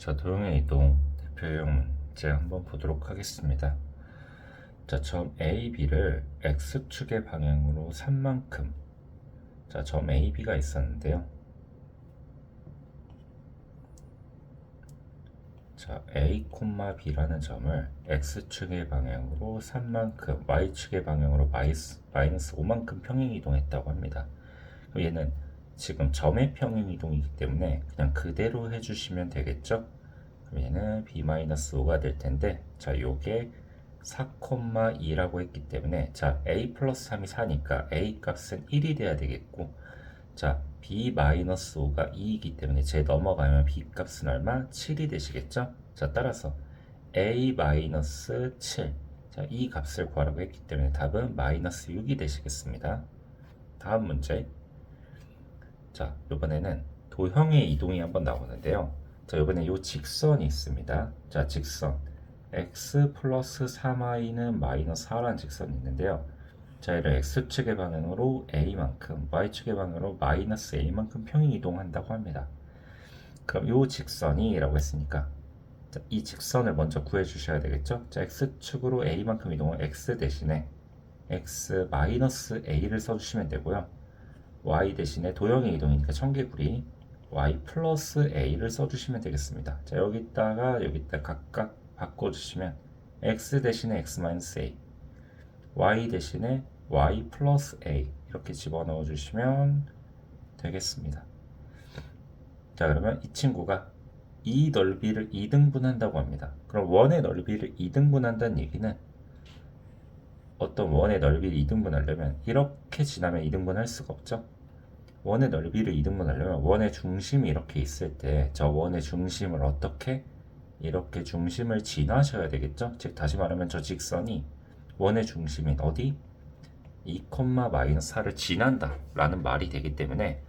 자, 도형의 이동 대표용 문제 한번 보도록 하겠습니다. 자, 점 A, B를 X축의 방향으로 3만큼, 자, 점 A, B가 있었는데요. 자, A, B라는 점을 X축의 방향으로 3만큼, Y축의 방향으로 마이너스 5만큼 평행 이동했다고 합니다. 그럼 얘는 지금 점의 평행 이동이기 때문에 그냥 그대로 해주시면 되겠죠? 그럼 얘는 B-5가 될 텐데, 자, 요게 4,2라고 했기 때문에, 자, A 플러스 3이 4니까 A 값은 1이 돼야 되겠고, 자, B-5가 2이기 때문에 제 넘어가면 B 값은 얼마? 7이 되시겠죠? 자, 따라서 A-7, 자, 이 값을 구하라고 했기 때문에 답은 마이너스 6이 되시겠습니다. 다음 문제. 자, 이번에는 도형의 이동이 한번 나오는데요. 자, 이번에 이 직선이 있습니다. 자, 직선 x 플러스 3y는 마이너스 4라는 직선이 있는데요. 자, 얘를 x축의 방향으로 a만큼, y축의 방향으로 마이너스 a만큼 평행 이동한다고 합니다. 그럼 이 직선이 라고 했으니까, 자, 이 직선을 먼저 구해 주셔야 되겠죠. 자, x축으로 a만큼 이동은 x 대신에 x 마이너스 a를 써주시면 되고요. y 대신에 도형의 이동이니까 청개구리 y 플러스 a를 써주시면 되겠습니다. 자, 여기다가 각각 바꿔주시면 x 대신에 x 마이너스 a, y 대신에 y 플러스 a 이렇게 집어넣어 주시면 되겠습니다. 자, 그러면 이 친구가 이 넓이를 2등분한다고 합니다. 그럼 원의 넓이를 2등분한다는 얘기는 어떤 원의 넓이를 2등분하려면 이렇게 지나면 2등분할 수가 없죠. 원의 넓이를 2등분하려면 원의 중심이 이렇게 있을 때 저 원의 중심을 어떻게 이렇게 중심을 지나셔야 되겠죠. 즉 다시 말하면 저 직선이 원의 중심인 어디? 2,-4를 지난다 라는 말이 되기 때문에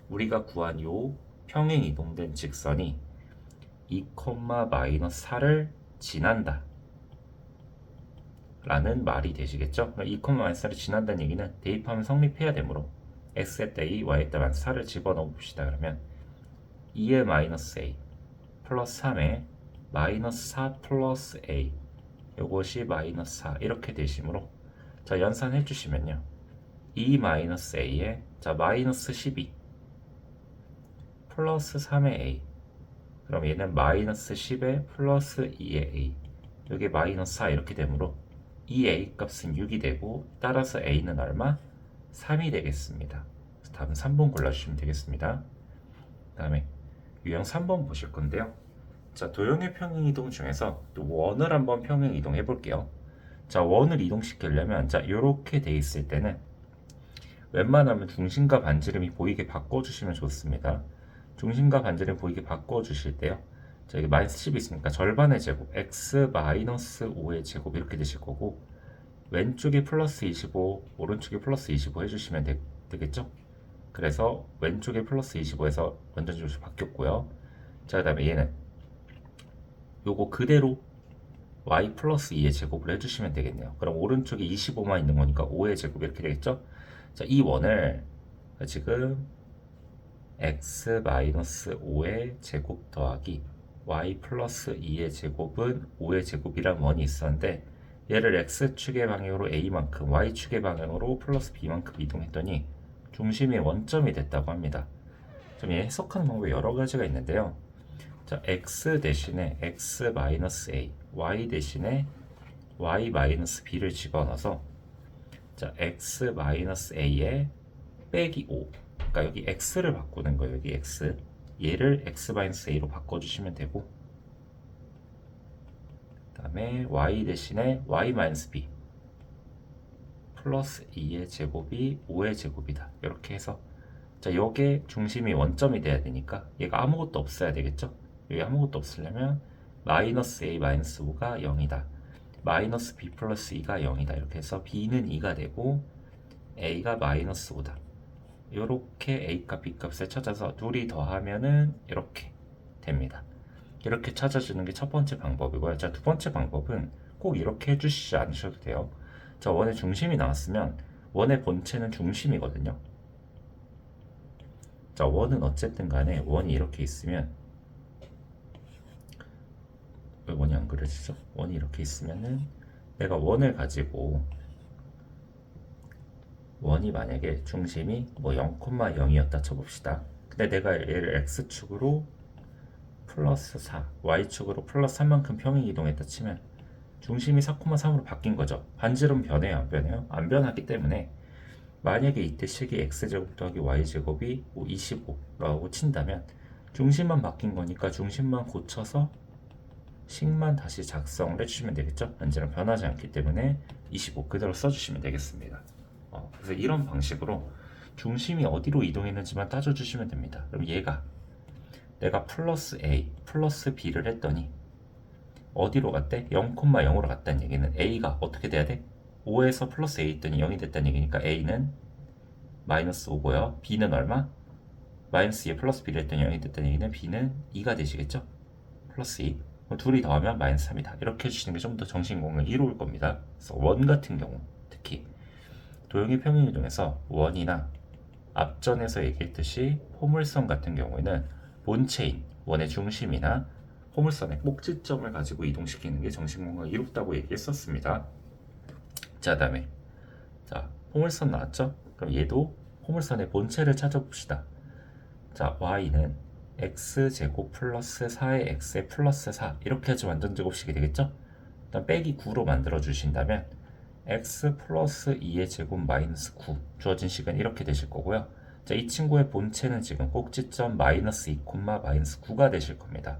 우리가 구한 요 평행 이동된 직선이 2,-4를 지난다 라는 말이 되시겠죠. 2,-4를 지난다는 얘기는 대입하면 성립해야 되므로 x에다 a, y에다 마이너스 4를 집어넣어 봅시다. 그러면 2의 마이너스 a 플러스 3의 마이너스 4 플러스 a, 요것이 마이너스 4 이렇게 되시므로, 자, 연산해 주시면요 2 마이너스 a에 자 마이너스 12 플러스 3의 a, 그럼 얘는 마이너스 10에 플러스 2의 a, 여기 마이너스 4 이렇게 되므로 이 a 값은 6이 되고 따라서 a는 얼마? 3이 되겠습니다. 답은 3번 골라주시면 되겠습니다. 그 다음에 유형 3번 보실 건데요. 자, 도형의 평행 이동 중에서 또 원을 한번 평행 이동해 볼게요. 자, 원을 이동시키려면 자, 이렇게 돼 있을 때는 웬만하면 중심과 반지름이 보이게 바꿔주시면 좋습니다. 중심과 반지름 보이게 바꿔주실 때요. 자, 여기 마이너스 10이 있으니까 절반의 제곱, x 마이너스 5의 제곱 이렇게 되실 거고, 왼쪽이 플러스 25, 오른쪽이 플러스 25 해주시면 되겠죠? 그래서 왼쪽에 플러스 25에서 원전 조수 바뀌었고요. 자, 그 다음에 얘는 요거 그대로 y 플러스 2의 제곱을 해주시면 되겠네요. 그럼 오른쪽에 25만 있는 거니까 5의 제곱 이렇게 되겠죠? 자, 이 원을 지금 x 마이너스 5의 제곱 더하기 y 플러스 2의 제곱은 5의 제곱이란 원이 있었는데, 얘를 x축의 방향으로 a만큼, y축의 방향으로 플러스 b만큼 이동했더니 중심이 원점이 됐다고 합니다. 좀 해석하는 방법이 여러 가지가 있는데요. 자, x 대신에 x 마이너스 a, y 대신에 y 마이너스 b를 집어넣어서, 자, x 마이너스 a에 빼기 5, 그러니까 여기 x를 바꾸는 거예요. 여기 x, 얘를 x 마이너스 a로 바꿔주시면 되고, 그 다음에 y 대신에 y 마이너스 b 플러스 2의 제곱이 5의 제곱이다. 이렇게 해서, 자, 요게 중심이 원점이 돼야 되니까 얘가 아무것도 없어야 되겠죠. 여기 아무것도 없으려면 마이너스 a 마이너스 5가 0이다. 마이너스 b 플러스 2가 0이다. 이렇게 해서 b는 2가 되고 a가 마이너스 5다. 이렇게 a 값, b 값을 찾아서 둘이 더하면은 이렇게 됩니다. 이렇게 찾아주는 게 첫 번째 방법이고요. 자, 두 번째 방법은 꼭 이렇게 해주시지 않으셔도 돼요. 자, 원의 중심이 나왔으면 원의 본체는 중심이거든요. 자, 원은 어쨌든 간에 원이 이렇게 있으면 그려지죠. 원이 이렇게 있으면은 내가 원을 가지고 원이 만약에 중심이 뭐 0,0이었다 쳐봅시다. 근데 내가 얘를 x축으로 플러스 4, y축으로 플러스 3만큼 평행 이동했다 치면 중심이 4,3으로 바뀐 거죠. 반지름 변해요, 안 변해요? 안 변하기 때문에 만약에 이때 식이 x제곱 더하기 y제곱이 25라고 친다면 중심만 바뀐 거니까 중심만 고쳐서 식만 다시 작성을 해주시면 되겠죠. 반지름 변하지 않기 때문에 25 그대로 써주시면 되겠습니다. 그래서 이런 방식으로 중심이 어디로 이동했는지만 따져주시면 됩니다. 그럼 얘가 내가 플러스 a 플러스 b를 했더니 어디로 갔대? 0,0으로 갔다는 얘기는 a가 어떻게 돼야 돼? 5에서 플러스 a 했더니 0이 됐다는 얘기니까 a는 마이너스 5고요. b는 얼마? 마이너스 2에 플러스 b를 했더니 0이 됐다는 얘기는 b는 2가 되시겠죠? 플러스 2. 둘이 더하면 마이너스 3이다. 이렇게 해주시는 게 좀 더 정신공을 이로울 겁니다. 그래서 원 같은 경우 특히 도형의 평행이동에서 원이나 앞전에서 얘기했듯이 포물선 같은 경우에는 본체인 원의 중심이나 포물선의 꼭지점을 가지고 이동시키는 게 정신공학이 이롭다고 얘기했었습니다. 자, 다음에 자 포물선 나왔죠? 그럼 얘도 포물선의 본체를 찾아봅시다. 자, y는 x제곱 플러스 4의 x에 플러스 4 이렇게 해서 완전 제곱식이 되겠죠? 일단 빼기 9로 만들어 주신다면 x 플러스 2의 제곱 마이너스 9 주어진 식은 이렇게 되실 거고요. 자, 이 친구의 본체는 지금 꼭지점 마이너스 2, 마이너스 9가 되실 겁니다.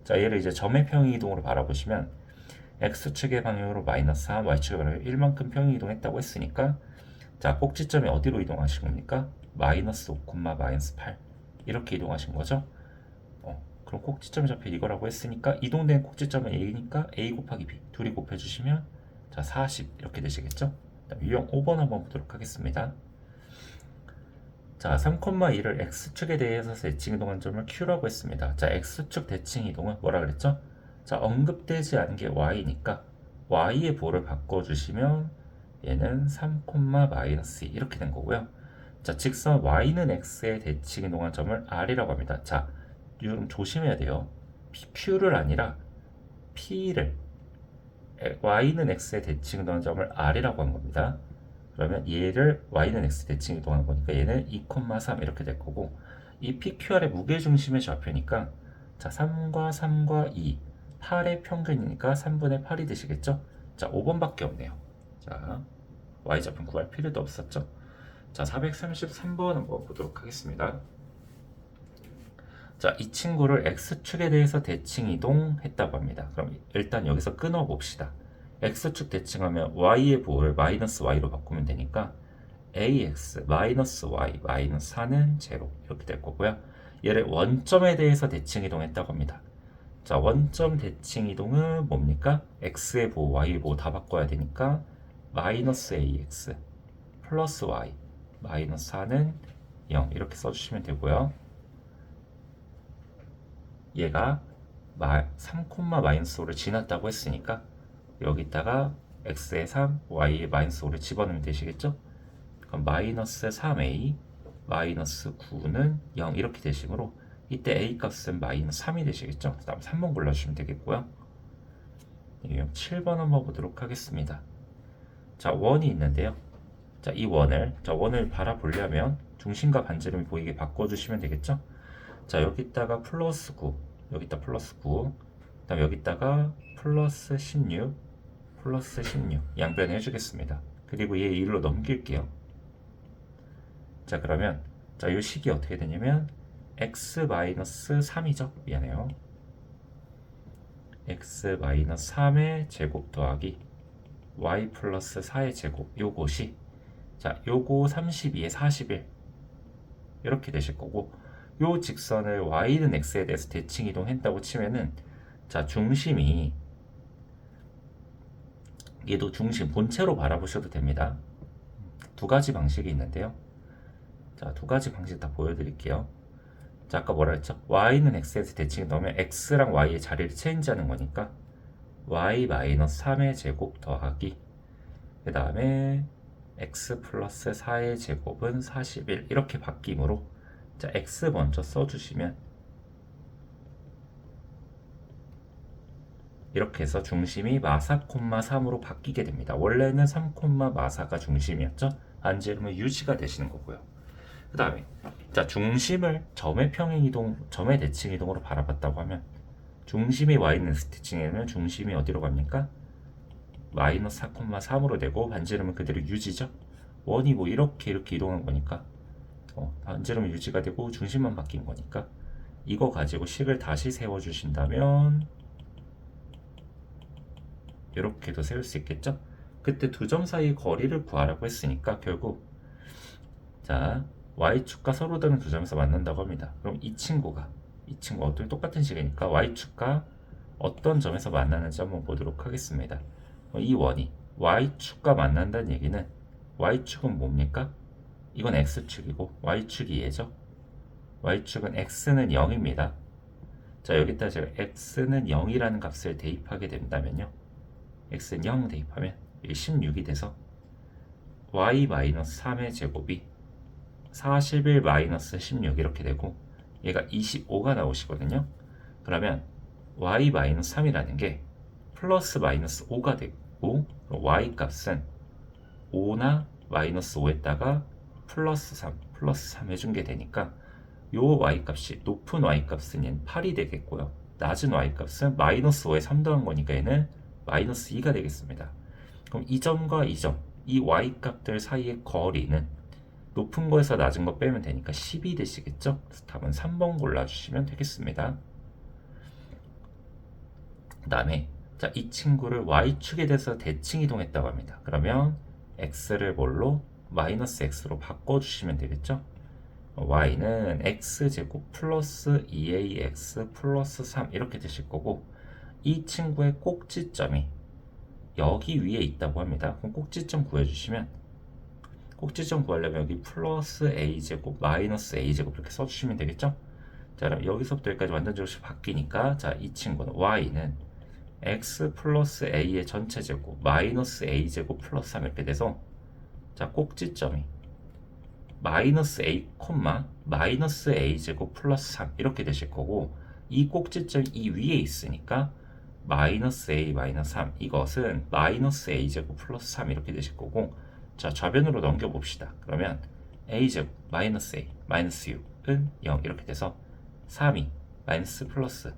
자, 얘를 이제 점의 평행이동으로 바라보시면 x축의 방향으로 마이너스 3, y축의 방향으로 1만큼 평행이동했다고 했으니까 자, 꼭지점이 어디로 이동하신 겁니까? 마이너스 5, 마이너스 8 이렇게 이동하신 거죠. 그럼 꼭지점의 좌표 이거라고 했으니까 이동된 꼭지점은 a니까 a 곱하기 b 둘이 곱해주시면 자, 40 이렇게 되시겠죠. 유형 5번 한번 보도록 하겠습니다. 자, 3,2를 x축에 대해서 대칭 이동한 점을 q라고 했습니다. 자, x축 대칭 이동은 뭐라 그랬죠? 자, 언급되지 않은 게 y니까 y의 보를 바꿔주시면 얘는 3, 마이너스 2 이렇게 된 거고요. 자, 직선 y는 x에 대칭 이동한 점을 r이라고 합니다. 자, 좀 조심해야 돼요. q를 아니라 p를 y는 x에 대칭 이동한 점을 r이라고 한 겁니다. 그러면 얘를 y는 x 대칭 이동한 거니까 얘는 2,3 이렇게 될 거고 이 PQR의 무게중심의 좌표니까 자 3과 3과 2 8의 평균이니까 3분의 8이 되시겠죠? 자 5번밖에 없네요. 자 y좌표 구할 필요도 없었죠? 자 433번 한번 보도록 하겠습니다. 자, 이 친구를 x축에 대해서 대칭 이동했다고 합니다. 그럼 일단 여기서 끊어 봅시다. x축 대칭하면 y의 보호를 마이너스 y로 바꾸면 되니까 ax 마이너스 y 마이너스 4는 제로 이렇게 될 거고요. 얘를 원점에 대해서 대칭 이동했다고 합니다. 자, 원점 대칭 이동은 뭡니까? x의 보호, y의 보호 다 바꿔야 되니까 마이너스 ax 플러스 y 마이너스 4는 0 이렇게 써주시면 되고요. 얘가 3, 마이너스 5를 지났다고 했으니까 여기다가 x에 3, y에 마이너스 5를 집어넣으면 되시겠죠? 그럼 마이너스 3a 마이너스 9는 0 이렇게 되시므로 이때 a 값은 마이너스 3이 되시겠죠? 그 다음 3번 골라주시면 되겠고요. 7번 한번 보도록 하겠습니다. 자, 원이 있는데요. 자, 이 원을 바라보려면 중심과 반지름이 보이게 바꿔주시면 되겠죠? 자, 여기다가 플러스 9, 여기다 플러스 9, 그 다음 여기다가 플러스 16, 플러스 16 양변 해주겠습니다. 그리고 얘 1로 넘길게요. 자, 그러면 자, 이 식이 어떻게 되냐면 x-3이죠. 미안해요. x-3의 제곱 더하기 y 플러스 4의 제곱 요것이 자, 요거 32에 41 이렇게 되실 거고 요 직선을 y는 x에 대해서 대칭 이동했다고 치면은 자, 중심이 얘도 중심 본체로 바라보셔도 됩니다. 두 가지 방식이 있는데요. 자, 두 가지 방식 다 보여드릴게요. 자, 아까 뭐라 했죠? y는 x에서 대칭 넣으면 x랑 y의 자리를 체인지하는 거니까 y-3의 제곱 더하기 그 다음에 x 플러스 4의 제곱은 41 이렇게 바뀌므로 자, x 먼저 써주시면 이렇게 해서 중심이 마사, 3으로 바뀌게 됩니다. 원래는 3, 마사가 중심이었죠. 반지름은 유지가 되시는 거고요. 그 다음에 자 중심을 점의 평행이동, 점의 대칭이동으로 바라봤다고 하면 중심이 y는 대칭이면 중심이 어디로 갑니까? 마이너스 4, 3으로 되고 반지름은 그대로 유지죠. 원이 뭐 이렇게 이동한 거니까 반지름은 유지가 되고 중심만 바뀐 거니까 이거 가지고 식을 다시 세워주신다면 이렇게도 세울 수 있겠죠. 그때 두 점 사이의 거리를 구하라고 했으니까 결국 자 y축과 서로 다른 두 점에서 만난다고 합니다. 그럼 이 친구가 똑같은 식이니까 y축과 어떤 점에서 만나는지 한번 보도록 하겠습니다. 이 원이 y축과 만난다는 얘기는 y축은 뭡니까? 이건 x축이고 y축이 얘죠. y축은 x는 0입니다. 자 여기다 제가 x는 0이라는 값을 대입하게 된다면요. x는 0 대입하면 이게 16이 돼서 y-3의 제곱이 41-16 이렇게 되고 얘가 25가 나오시거든요. 그러면 y-3이라는 게 플러스 마이너스 5가 되고 y 값은 5나 마이너스 5에다가 플러스 3 해준 게 되니까 요 y 값이 높은 y 값은 8이 되겠고요. 낮은 y 값은 마이너스 5에 3 더한 거니까 얘는 마이너스 2가 되겠습니다. 그럼 이 점과 이 점, 이 y 값들 사이의 거리는 높은 거에서 낮은 거 빼면 되니까 10이 되시겠죠? 그래서 답은 3번 골라주시면 되겠습니다. 그 다음에 자, 이 친구를 y축에 대해서 대칭 이동했다고 합니다. 그러면 x를 뭘로? 마이너스 x로 바꿔주시면 되겠죠? y는 x제곱 플러스 2ax 플러스 3 이렇게 되실 거고 이 친구의 꼭지점이 여기 위에 있다고 합니다. 그럼 꼭지점 구해주시면 꼭지점 구하려면 여기 플러스 a제곱 마이너스 a제곱 이렇게 써주시면 되겠죠? 자 그럼 여기서부터 여기까지 완전적으로 바뀌니까 자 이 친구는 y는 x 플러스 a의 전체 제곱 마이너스 a제곱 플러스 3 이렇게 돼서 자 꼭지점이 마이너스 a, 마이너스 a제곱 플러스 3 이렇게 되실 거고 이 꼭지점이 이 위에 있으니까 마이너스 a 마이너스 3 이것은 마이너스 a제곱 플러스 3 이렇게 되실 거고 자 좌변으로 넘겨봅시다. 그러면 a제곱 마이너스 a 마이너스 6은 0 이렇게 돼서 3이 마이너스 플러스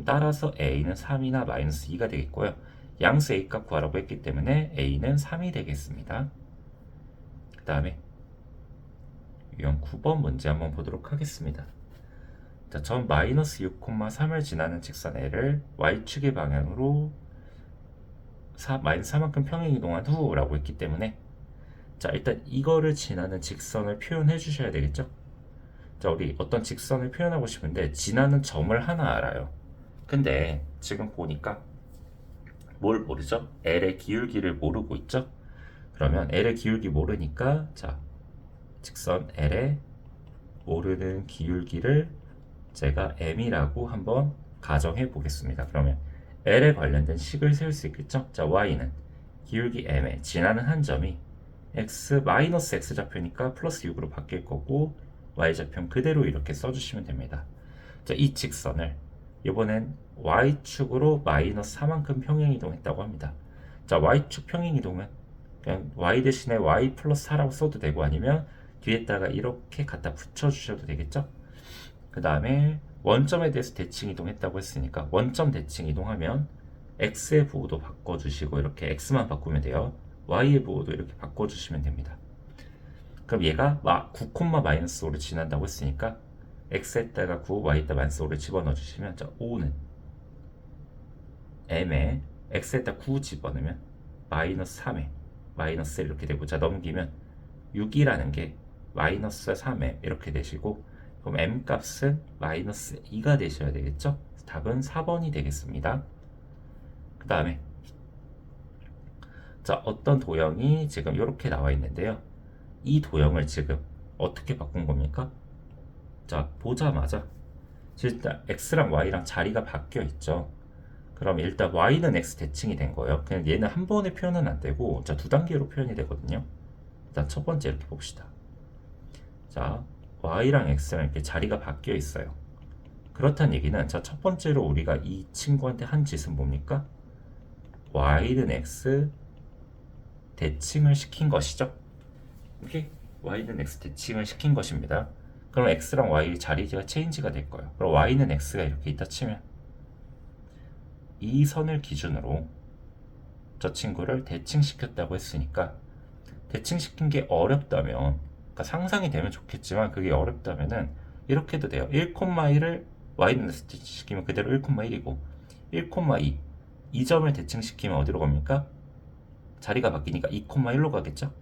따라서 a는 3이나 마이너스 2가 되겠고요. 양수 a 값 구하라고 했기 때문에 a는 3이 되겠습니다. 그 다음에 유형 9번 문제 한번 보도록 하겠습니다. 자, 점 마이너스 6,3을 지나는 직선 L을 y축의 방향으로 마이너스 4만큼 평행 이동한 후라고 했기 때문에 자 일단 이거를 지나는 직선을 표현해 주셔야 되겠죠. 자 우리 어떤 직선을 표현하고 싶은데 지나는 점을 하나 알아요. 근데 지금 보니까 뭘 모르죠? L의 기울기를 모르고 있죠. 그러면 L의 기울기 모르니까 자 직선 L의 모르는 기울기를 제가 m이라고 한번 가정해 보겠습니다. 그러면 L에 관련된 식을 세울 수 있겠죠? 자, y는 기울기 m에 지나는 한 점이 x 마이너스 x 좌표니까 플러스 6으로 바뀔 거고 y 좌표는 그대로 이렇게 써주시면 됩니다. 자, 이 직선을 이번엔 y축으로 마이너스 4만큼 평행 이동했다고 합니다. 자, y축 평행 이동은 그냥 y 대신에 y 플러스 4라고 써도 되고 아니면 뒤에다가 이렇게 갖다 붙여주셔도 되겠죠? 그 다음에 원점에 대해서 대칭 이동했다고 했으니까 원점 대칭 이동하면 x의 부호도 바꿔주시고 이렇게 x만 바꾸면 돼요. y의 부호도 이렇게 바꿔주시면 됩니다. 그럼 얘가 9,-5를 지난다고 했으니까 x에다가 9, y에다 마이너스 5를 집어넣어 주시면 자 5는 m에 x에다 9 집어넣으면 마이너스 3에 마이너스 1 이렇게 되고 자 넘기면 6이라는 게 마이너스 3에 이렇게 되시고 그럼 m 값은 마이너스 2가 되셔야 되겠죠? 답은 4번이 되겠습니다. 그 다음에 자 어떤 도형이 지금 이렇게 나와 있는데요. 이 도형을 지금 어떻게 바꾼 겁니까? 자 보자마자 일단 x랑 y랑 자리가 바뀌어 있죠. 그럼 일단 y는 x 대칭이 된 거예요. 그냥 얘는 한 번에 표현은 안 되고 자 두 단계로 표현이 되거든요. 일단 첫 번째 이렇게 봅시다. 자 y랑 x랑 이렇게 자리가 바뀌어 있어요. 그렇다는 얘기는 자 첫 번째로 우리가 이 친구한테 한 짓은 뭡니까? y는 x 대칭을 시킨 것이죠. 이렇게 y는 x 대칭을 시킨 것입니다. 그럼 x랑 y 자리가 체인지가 될 거예요. 그럼 y는 x가 이렇게 있다 치면 이 선을 기준으로 저 친구를 대칭시켰다고 했으니까, 대칭시킨 게 어렵다면, 그러니까 상상이 되면 좋겠지만 그게 어렵다면은 이렇게 해도 돼요. 1,1을 y는 x 대칭시키면 그대로 1,1이고 1,2 이 점을 대칭시키면 어디로 갑니까? 자리가 바뀌니까 2,1로 가겠죠?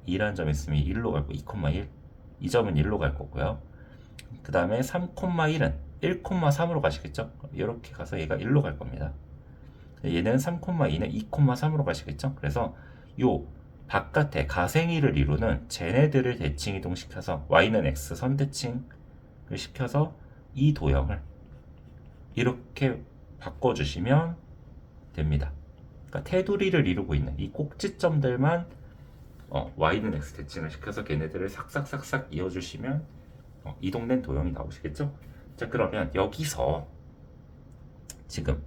2라는 점이 있으면 1로 갈 거, 2,1 이 점은 1로 갈 거고요. 그 다음에 3,1은 1,3으로 가시겠죠? 이렇게 가서 얘가 1로 갈 겁니다. 얘는 3,2는 2,3으로 가시겠죠? 그래서 요 바깥에 가생이를 이루는 쟤네들을 대칭 이동시켜서 y는 x 선대칭을 시켜서 이 도형을 이렇게 바꿔주시면 됩니다. 그러니까 테두리를 이루고 있는 이 꼭지점들만 y는 x 대칭을 시켜서 걔네들을 싹싹싹싹 이어주시면 이동된 도형이 나오시겠죠? 자, 그러면 여기서 지금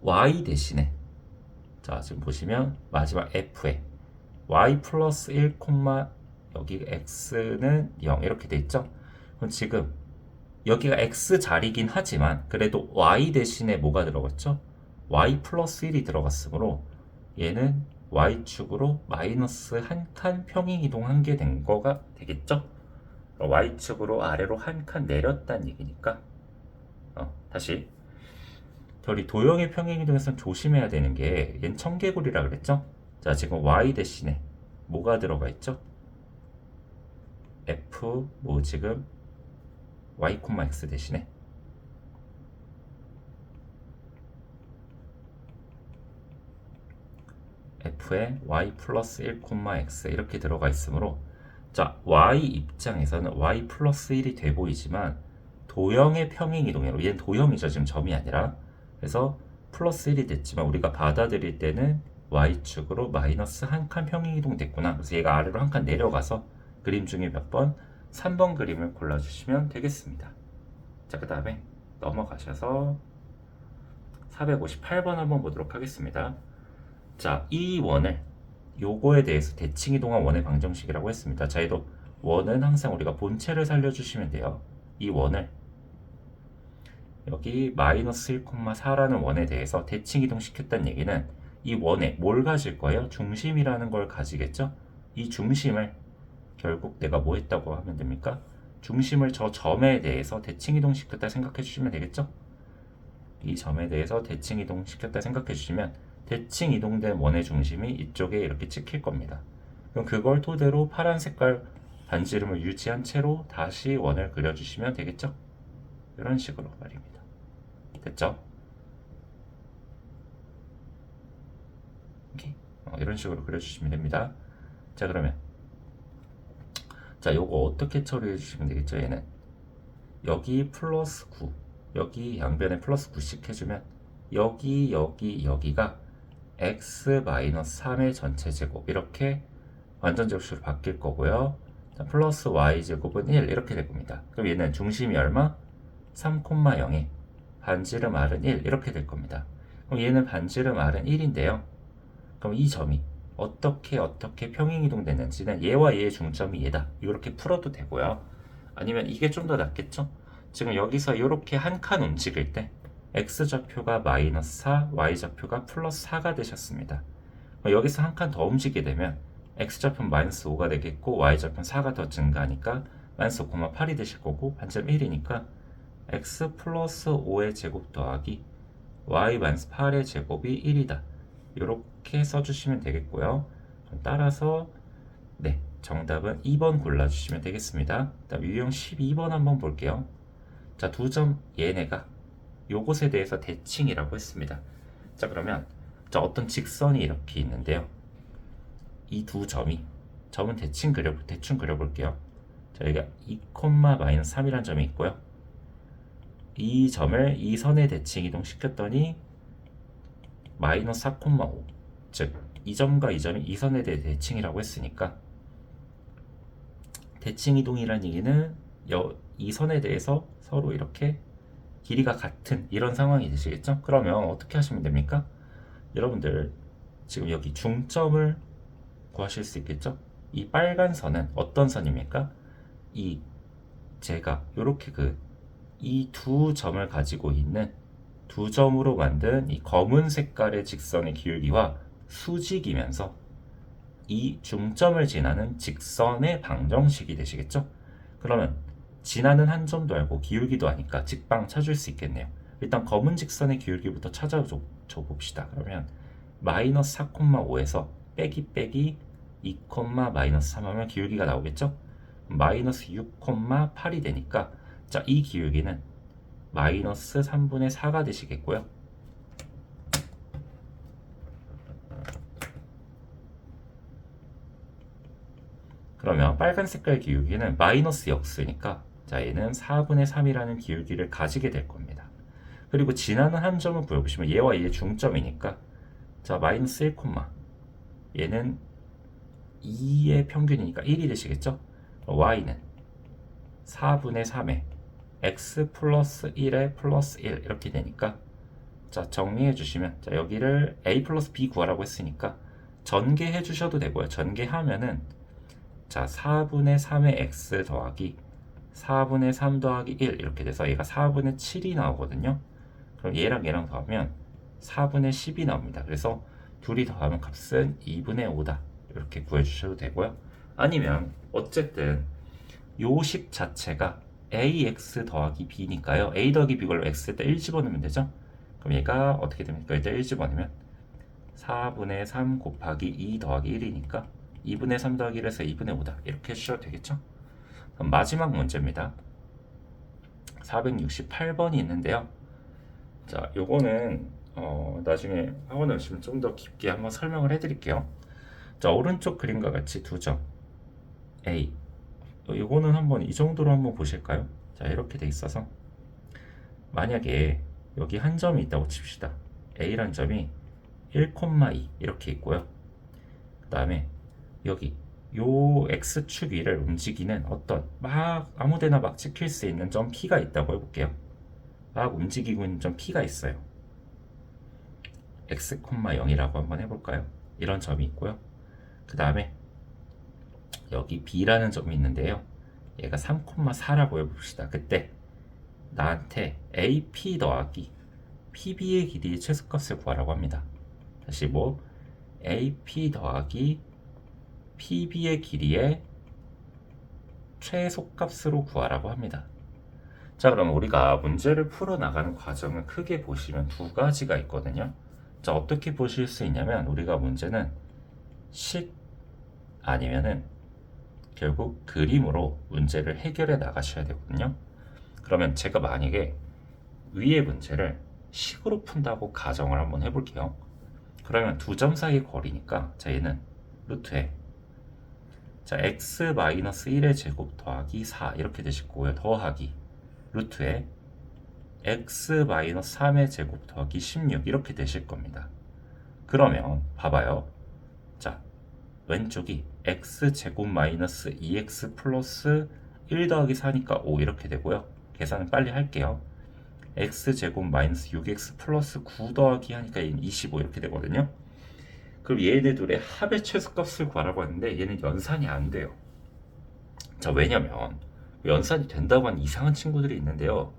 y 대신에, 자 지금 보시면 마지막 f에 y 플러스 1, 여기 x는 0 이렇게 돼 있죠? 그럼 지금 여기가 x 자리긴 하지만 그래도 y 대신에 뭐가 들어갔죠? y 플러스 1이 들어갔으므로 얘는 y축으로 마이너스 한 칸 평행 이동한 게 된 거가 되겠죠? y축으로 아래로 한 칸 내렸다는 얘기니까 다시 저리 도형의 평행 이동에서는 조심해야 되는 게, 얘는 청개구리라 그랬죠? 자, 지금 y 대신에 뭐가 들어가 있죠? f 뭐 지금 y, x 대신에 f에 y 플러스 1, x 이렇게 들어가 있으므로, 자 y 입장에서는 y 플러스 1이 돼 보이지만 도형의 평행 이동으로, 얘는 도형이죠 지금 점이 아니라, 그래서 플러스 1이 됐지만 우리가 받아들일 때는 y축으로 마이너스 한 칸 평행 이동 됐구나. 그래서 얘가 아래로 한 칸 내려가서 그림 중에 몇 번? 3번 그림을 골라주시면 되겠습니다. 자, 그 다음에 넘어가셔서 458번 한번 보도록 하겠습니다. 자, 이 원을 요거에 대해서 대칭 이동한 원의 방정식이라고 했습니다. 자, 얘도 원은 항상 우리가 본체를 살려주시면 돼요. 이 원을 여기 마이너스 1,4라는 원에 대해서 대칭 이동시켰다는 얘기는 이 원에 뭘 가질 거예요? 중심이라는 걸 가지겠죠? 이 중심을 결국 내가 뭐 했다고 하면 됩니까? 중심을 저 점에 대해서 대칭 이동시켰다 생각해 주시면 되겠죠? 이 점에 대해서 대칭 이동시켰다 생각해 주시면 대칭 이동된 원의 중심이 이쪽에 이렇게 찍힐 겁니다. 그럼 그걸 토대로 파란 색깔 반지름을 유지한 채로 다시 원을 그려주시면 되겠죠? 이런 식으로 말입니다. 됐죠? 이렇게 이런 식으로 그려주시면 됩니다. 자, 그러면 자, 요거 어떻게 처리해 주시면 되겠죠? 얘는 여기 플러스 9, 여기 양변에 플러스 9씩 해주면 여기가 x 마이너스 3의 전체 제곱, 이렇게 완전 제곱식으로 바뀔 거고요. 자, 플러스 y 제곱은 1 이렇게 될 겁니다. 그럼 얘는 중심이 얼마? 3,0에 반지름 r은 1 이렇게 될 겁니다. 그럼 얘는 반지름 r은 1인데요. 그럼 이 점이 어떻게 평행 이동됐는지는 얘와 얘의 중점이 얘다, 이렇게 풀어도 되고요. 아니면 이게 좀 더 낫겠죠? 지금 여기서 이렇게 한 칸 움직일 때 x좌표가 마이너스 4, y좌표가 플러스 4가 되셨습니다. 여기서 한 칸 더 움직이게 되면 x좌표는 마이너스 5가 되겠고 y좌표는 4가 더 증가하니까 마이너스 5,8이 되실 거고, 반지름 1이니까 x 플러스 5의 제곱 더하기 y 마이너스 8의 제곱이 1이다. 이렇게 써주시면 되겠고요. 따라서 네, 정답은 2번 골라주시면 되겠습니다. 다음 유형 12번 한번 볼게요. 자, 두 점 얘네가 요것에 대해서 대칭이라고 했습니다. 자, 그러면 자, 어떤 직선이 이렇게 있는데요. 이 두 점은 대충 그려볼게요. 자, 여기가 2,-3이라는 점이 있고요. 이 점을 이 선에 대칭 이동시켰더니 마이너스 4,5, 즉 이 점과 이 점이 이 선에 대해 대칭이라고 했으니까 대칭 이동이란 얘기는 이 선에 대해서 서로 이렇게 길이가 같은 이런 상황이 되시겠죠? 그러면 어떻게 하시면 됩니까? 여러분들 지금 여기 중점을 구하실 수 있겠죠? 이 빨간 선은 어떤 선입니까? 이 제가 이렇게 이 두 점을 가지고 있는 두 점으로 만든 이 검은 색깔의 직선의 기울기와 수직이면서 이 중점을 지나는 직선의 방정식이 되시겠죠? 그러면 지나는 한 점도 알고 기울기도 아니까 직방 찾을 수 있겠네요. 일단 검은 직선의 기울기부터 찾아줘 봅시다. 그러면 마이너스 4,5에서 빼기 2, 마이너스 3 하면 기울기가 나오겠죠? 마이너스 6,8이 되니까 자, 이 기울기는 마이너스 3분의 4가 되시겠고요. 그러면 빨간 색깔 기울기는 마이너스 역수니까 자, 얘는 4분의 3이라는 기울기를 가지게 될 겁니다. 그리고 지나는 한 점을 보여보시면 얘와 얘의 중점이니까 자, 마이너스 1, 얘는 2의 평균이니까 1이 되시겠죠? y는 4분의 3에 x 플러스 1에 플러스 1 이렇게 되니까 자, 정리해 주시면 자, 여기를 a 플러스 b 구하라고 했으니까 전개해 주셔도 되고요. 전개하면은 자, 4분의 3의 x 더하기 4분의 3 더하기 1 이렇게 돼서 얘가 4분의 7이 나오거든요. 그럼 얘랑 더하면 4분의 10이 나옵니다. 그래서 둘이 더하면 값은 2분의 5다. 이렇게 구해주셔도 되고요. 아니면 어쨌든 요식 자체가 ax 더하기 b니까요. a 더하기 b걸로 x에다 1 집어넣으면 되죠. 그럼 얘가 어떻게 됩니까? 일단 1 집어넣으면 4분의 3 곱하기 2 더하기 1이니까 2분의 3 더하기 1에서 2분의 5다. 이렇게 해주셔도 되겠죠? 그럼 마지막 문제입니다. 468번이 있는데요. 자, 요거는 나중에 학원에 오시면 좀 더 깊게 한번 설명을 해드릴게요. 자, 오른쪽 그림과 같이 두 점 A. 요거는 한번 이 정도로 한번 보실까요? 자, 이렇게 돼 있어서 만약에 여기 한 점이 있다고 칩시다. A란 점이 1,2 이렇게 있고요. 그 다음에 여기 요 X축 위를 움직이는 어떤 막 아무데나 막 찍힐 수 있는 점 P가 있다고 해볼게요. 막 움직이고 있는 점 P가 있어요. x,0이라고 한번 해볼까요? 이런 점이 있고요. 그 다음에 여기 B라는 점이 있는데요. 얘가 3,4라고 해봅시다. 그때 나한테 AP 더하기 PB의 길이의 최소값을 구하라고 합니다. 다시 AP 더하기 PB의 길이의 최소값으로 구하라고 합니다. 자, 그럼 우리가 문제를 풀어나가는 과정을 크게 보시면 두 가지가 있거든요. 자, 어떻게 보실 수 있냐면 우리가 문제는 식 아니면은 결국 그림으로 문제를 해결해 나가셔야 되거든요. 그러면 제가 만약에 위의 문제를 식으로 푼다고 가정을 한번 해볼게요. 그러면 두 점 사이의 거리니까 자, 얘는 루트에 자, x-1의 제곱 더하기 4 이렇게 되실 거고요. 더하기 루트에 x-3의 제곱 더하기 16 이렇게 되실 겁니다. 그러면 봐봐요. 자, 왼쪽이 x제곱 마이너스 2x 플러스 1 더하기 4니까 5 이렇게 되고요. 계산은 빨리 할게요. x제곱 마이너스 6x 플러스 9 더하기 하니까 얘는 25 이렇게 되거든요. 그럼 얘네 둘의 합의 최소값을 구하라고 하는데 얘는 연산이 안 돼요. 자, 왜냐면 연산이 된다고 하는 이상한 친구들이 있는데요.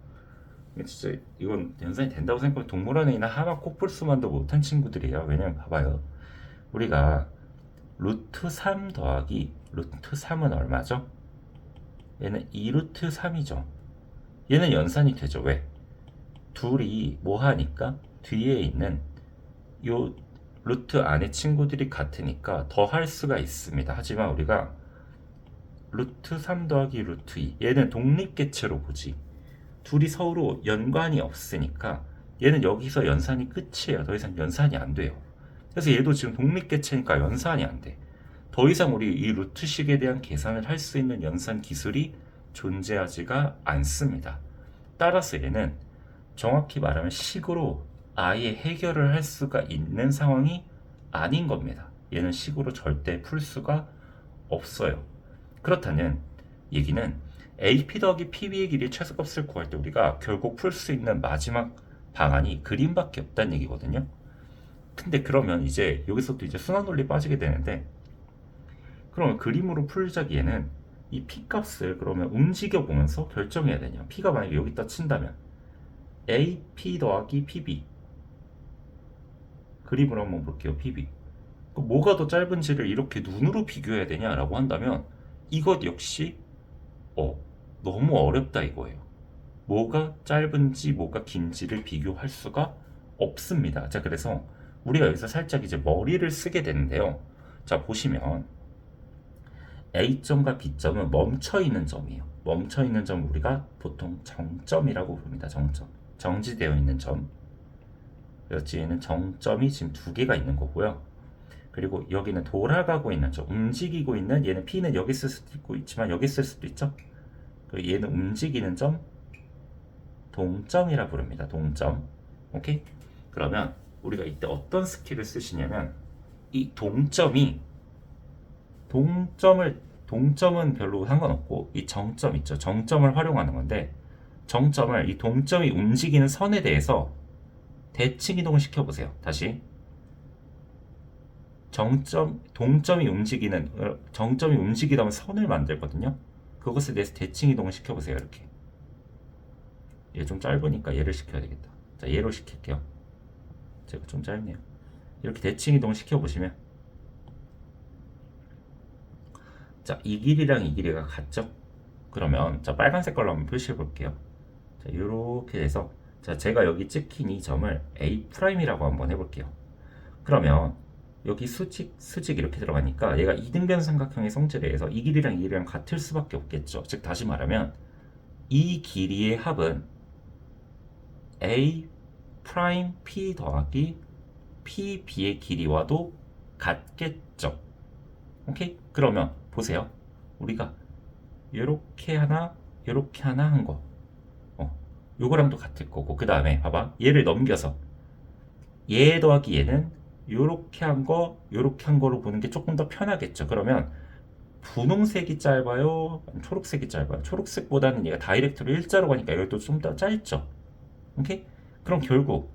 진짜 이건 연산이 된다고 생각하면 동물원에 있는 하마 코뿔소만도 못한 친구들이에요. 왜냐면 봐봐요. 우리가 루트 3 더하기 루트 3은 얼마죠? 얘는 2루트 3이죠. 얘는 연산이 되죠. 왜? 둘이 뭐 하니까 뒤에 있는 요 루트 안에 친구들이 같으니까 더 할 수가 있습니다. 하지만 우리가 루트 3 더하기 루트 2 얘는 독립계체로 보지 둘이 서로 연관이 없으니까 얘는 여기서 연산이 끝이에요. 더 이상 연산이 안 돼요. 그래서 얘도 지금 독립계체니까 연산이 안 돼. 더 이상 우리 이 루트식에 대한 계산을 할 수 있는 연산 기술이 존재하지가 않습니다. 따라서 얘는 정확히 말하면 식으로 아예 해결을 할 수가 있는 상황이 아닌 겁니다. 얘는 식으로 절대 풀 수가 없어요. 그렇다면 얘기는 AP 더하기 PB의 길이의 최소값을 구할 때 우리가 결국 풀 수 있는 마지막 방안이 그림밖에 없다는 얘기거든요. 근데 그러면 이제 여기서도 이제 순환 논리 빠지게 되는데, 그러면 그림으로 풀자기에는 이 p 값을 그러면 움직여 보면서 결정해야 되냐. p가 만약에 여기다 친다면 AP 더하기 PB, 그림으로 한번 볼게요. PB 뭐가 더 짧은지를 이렇게 눈으로 비교해야 되냐라고 한다면 이것 역시 너무 어렵다 이거예요. 뭐가 짧은지 뭐가 긴지를 비교할 수가 없습니다. 자, 그래서 우리가 여기서 살짝 이제 머리를 쓰게 되는데요. 자, 보시면 A점과 B점은 멈춰 있는 점이에요. 멈춰 있는 점 우리가 보통 정점이라고 부릅니다. 정점. 정지되어 있는 점. 여기에는 정점이 지금 두 개가 있는 거고요. 그리고 여기는 돌아가고 있는 점, 움직이고 있는, 얘는 P는 여기 쓸 수도 있고 있지만 여기 쓸 수도 있죠. 그리고 얘는 움직이는 점, 동점이라 부릅니다. 동점. 오케이? 그러면 우리가 이때 어떤 스킬을 쓰시냐면 이 동점은 별로 상관없고 이 정점 있죠. 정점을 활용하는 건데, 정점을 이 동점이 움직이는 선에 대해서 대칭 이동을 시켜보세요. 다시 동점이 움직이다 선을 만들거든요. 그것에 대해서 대칭 이동을 시켜보세요. 이렇게. 얘 좀 짧으니까 얘를 시켜야 되겠다. 자, 얘로 시킬게요. 제가 좀 짧네요. 이렇게 대칭 이동을 시켜보시면, 자, 이 길이랑 이 길이가 같죠? 그러면 자, 빨간색 걸로 한번 표시해 볼게요. 자, 이렇게 해서, 자, 제가 여기 찍힌 이 점을 A'이라고 한번 해볼게요. 그러면 여기 수직 이렇게 들어가니까 얘가 이등변 삼각형의 성질에 의해서 이 길이랑 이 길이랑 같을 수밖에 없겠죠. 즉 다시 말하면 이 길이의 합은 A 프라임 P 더하기 PB의 길이와도 같겠죠. 오케이? 그러면 보세요. 우리가 요렇게 하나 한 거, 요거랑도 같을 거고, 그 다음에 봐봐, 얘를 넘겨서 얘 더하기 얘는 요렇게 한 거로 보는 게 조금 더 편하겠죠. 그러면 분홍색이 짧아요? 초록색이 짧아요? 초록색보다는 얘가 다이렉트로 일자로 가니까 이것도 좀 더 짧죠. 오케이? 그럼 결국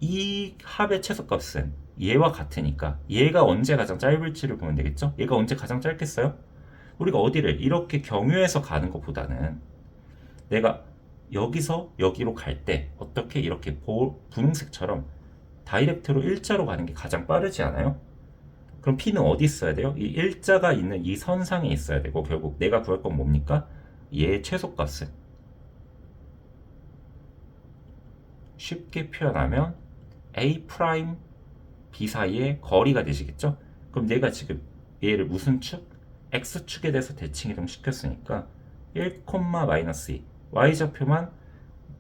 이 합의 최소값은 얘와 같으니까 얘가 언제 가장 짧을지를 보면 되겠죠? 얘가 언제 가장 짧겠어요? 우리가 어디를 이렇게 경유해서 가는 것보다는 내가 여기서 여기로 갈 때 어떻게 이렇게 분홍색처럼 다이렉트로 일자로 가는 게 가장 빠르지 않아요? 그럼 P는 어디 있어야 돼요? 이 일자가 있는 이 선상에 있어야 되고, 결국 내가 구할 건 뭡니까? 얘의 최소값은 쉽게 표현하면 A 프라임 B 사이의 거리가 되시겠죠? 그럼 내가 지금 얘를 무슨 축? X축에 대해서 대칭 이동 시켰으니까 1, -2 Y좌표만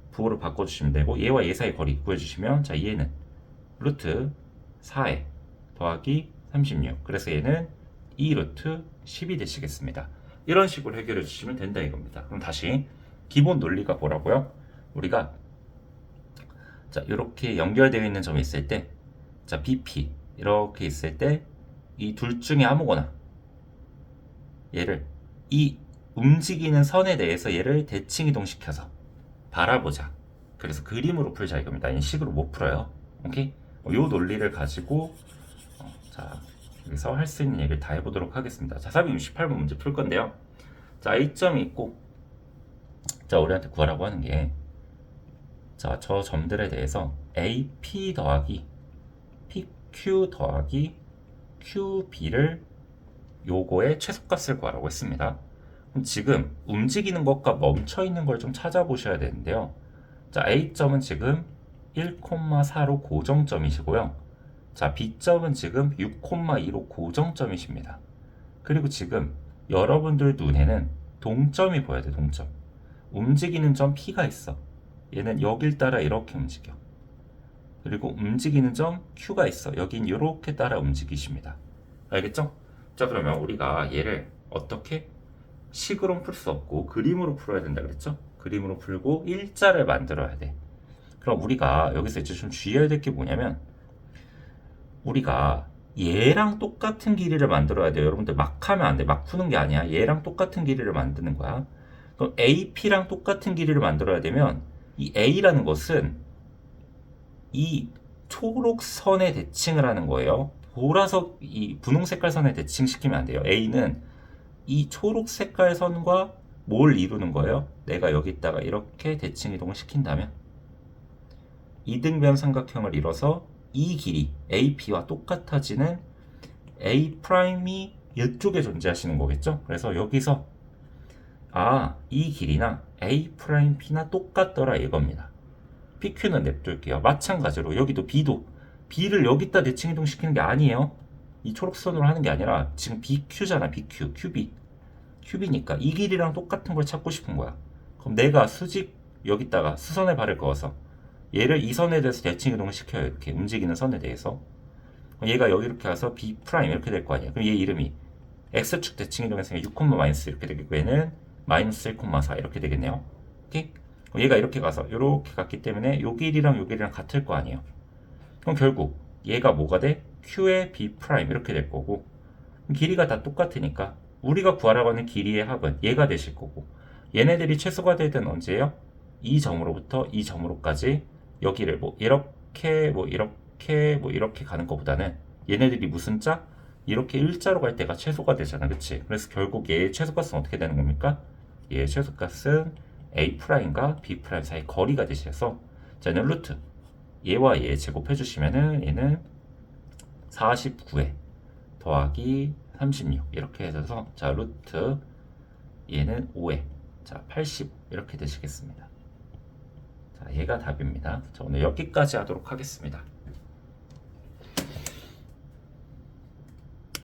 부호로 바꿔주시면 되고, 얘와 얘 사이 거리 구해주시면, 자, 얘는 루트 4에 더하기 36, 그래서 얘는 2 루트 10이 되시겠습니다. 이런 식으로 해결해 주시면 된다 이겁니다. 그럼 다시 기본 논리가 뭐라고요? 우리가 자, 이렇게 연결되어 있는 점이 있을 때, 자, BP 이렇게 있을 때 이 둘 중에 아무거나 얘를 이 움직이는 선에 대해서 얘를 대칭 이동시켜서 바라보자. 그래서 그림으로 풀자 이겁니다. 이 식으로 못 풀어요. 오케이? 이 논리를 가지고 자, 여기서 할 수 있는 얘기를 다 해보도록 하겠습니다. 자, 468번 문제 풀 건데요. 자, A점이 있고, 자, 우리한테 구하라고 하는 게, 자, 저 점들에 대해서 AP 더하기 PQ 더하기 QB를 요거의 최소값을 구하라고 했습니다. 그럼 지금 움직이는 것과 멈춰 있는 걸 좀 찾아보셔야 되는데요. 자, A점은 지금 1,4로 고정점이시고요. 자, B점은 지금 6,2로 고정점이십니다. 그리고 지금 여러분들 눈에는 동점이 보여야 돼, 동점. 움직이는 점 P가 있어. 얘는 여길 따라 이렇게 움직여. 그리고 움직이는 점 Q가 있어. 여긴 이렇게 따라 움직이십니다. 알겠죠? 자, 그러면 우리가 얘를 어떻게? 식으로 풀 수 없고 그림으로 풀어야 된다 그랬죠? 그림으로 풀고 일자를 만들어야 돼. 그럼 우리가 여기서 이제 좀 주의해야 될 게 뭐냐면, 우리가 얘랑 똑같은 길이를 만들어야 돼요. 여러분들 막 하면 안 돼. 막 푸는 게 아니야. 얘랑 똑같은 길이를 만드는 거야. 그럼 AP랑 똑같은 길이를 만들어야 되면 이 A라는 것은 이 초록선에 대칭을 하는 거예요. 보라색 이 분홍 색깔 선에 대칭시키면 안 돼요. A는 이 초록 색깔 선과 뭘 이루는 거예요? 내가 여기다가 이렇게 대칭 이동을 시킨다면 이등변 삼각형을 이뤄서 이 길이 AP와 똑같아지는 A'이 이쪽에 존재하시는 거겠죠? 그래서 여기서 이 길이나 A'P나 똑같더라 이겁니다. PQ는 냅둘게요. 마찬가지로 여기도 B를 여기다 대칭 이동시키는 게 아니에요. 이 초록선으로 하는 게 아니라 지금 BQ잖아. BQ, QB니까 이 길이랑 똑같은 걸 찾고 싶은 거야. 그럼 내가 수직 여기다가 수선에 발을 그어서 얘를 이 선에 대해서 대칭 이동을 시켜요. 이렇게 움직이는 선에 대해서. 얘가 여기 이렇게 가서 B' 이렇게 될 거 아니야. 그럼 얘 이름이 X축 대칭 이동했으니까 6, 마이너스 이렇게 되겠고 얘는 마이너스 1,4 이렇게 되겠네요. 오케이? 얘가 이렇게 가서 이렇게 갔기 때문에 요 길이랑 요 길이랑 같을 거 아니에요. 그럼 결국 얘가 뭐가 돼? Q의 B' 이렇게 될 거고 길이가 다 똑같으니까 우리가 구하라고 하는 길이의 합은 얘가 되실 거고 얘네들이 최소가 될 때는 언제예요? 이 점으로부터 이 점으로까지 여기를 뭐 이렇게 이렇게 가는 것보다는 얘네들이 무슨 자? 이렇게 일자로 갈 때가 최소가 되잖아. 그치? 그래서 결국 얘의 최소값은 어떻게 되는 겁니까? 얘의 최소값은 A'과 B' 사이 거리가 되셔서 자, 얘는 루트 얘와 얘 제곱해 주시면은 얘는 49에 더하기 36 이렇게 해서 자 루트 얘는 5에 자 80 이렇게 되시겠습니다. 자 얘가 답입니다. 자 오늘 여기까지 하도록 하겠습니다.